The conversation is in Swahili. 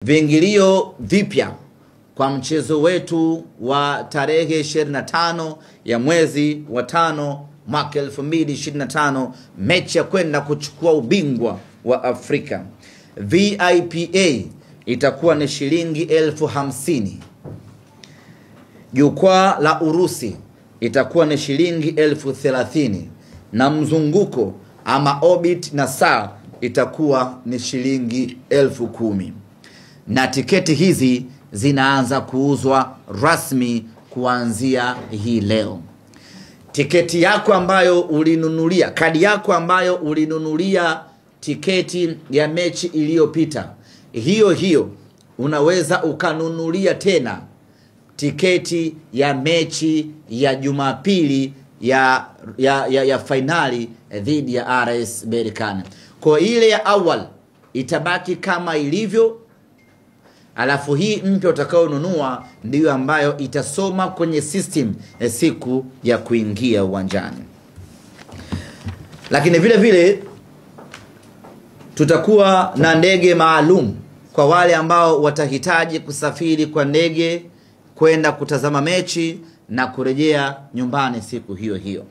Viingilio vipya kwa mchezo wetu wa tarehe 25 ya mwezi wa 5 mwaka 2025, mechi ya kwenda kuchukua ubingwa wa Afrika. VIPA itakuwa ni shilingi 50,000. Jukwaa la Urusi itakuwa ni shilingi 30,000 na mzunguko ama orbit na saa itakuwa ni shilingi 10,000. Na tiketi hizi zinaanza kuuzwa rasmi kuanzia hii leo. Tiketi yako ambayo ulinunulia, kadi yako ambayo ulinunulia tiketi ya mechi iliyopita, hiyo unaweza ukanunulia tena tiketi ya mechi ya Jumapili ya finali dhidi ya RS Berkane. Kwa ile ya awali itabaki kama ilivyo, alafu hii mpya utakayonunua ndiyo ambayo itasoma kwenye system siku ya kuingia uwanjani. Lakini vile vile tutakuwa na ndege maalum kwa wale ambao watahitaji kusafiri kwa ndege kwenda kutazama mechi na kurejea nyumbani siku hiyo hiyo.